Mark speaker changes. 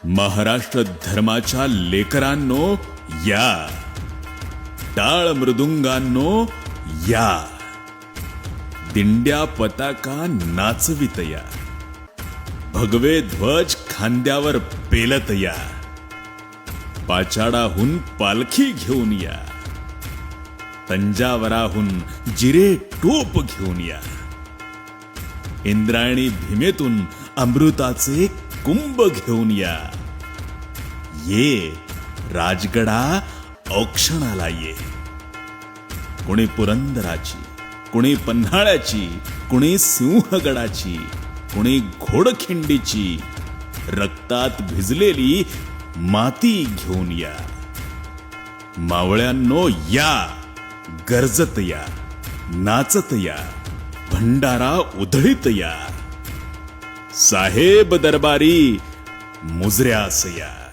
Speaker 1: महाराष्ट्र धर्माच्या लेकरांनो या, टाळ मृदुंगांनो या, दिंड्या पताका नाचवित या, भगवे ध्वज खांद्यावर पेलत या, पाचाडाहून पालखी घेऊन या, तंजावराहून जिरे टोप घेऊन या, इंद्रायणी भीमेतून अमृताचे कुंभ घेऊन या. ये राजगडा औक्षणाला ये. कुणी पुरंदराची, कुणी पन्हाळ्याची, कुणी सिंहगडाची, कुणी घोडखिंडीची, रक्तात भिजलेली माती घेऊन या. मावळ्यांनो या, गरजत या, नाचत या, भंडारा उधळीत या. साहेब दरबारी मुजऱ्यास या.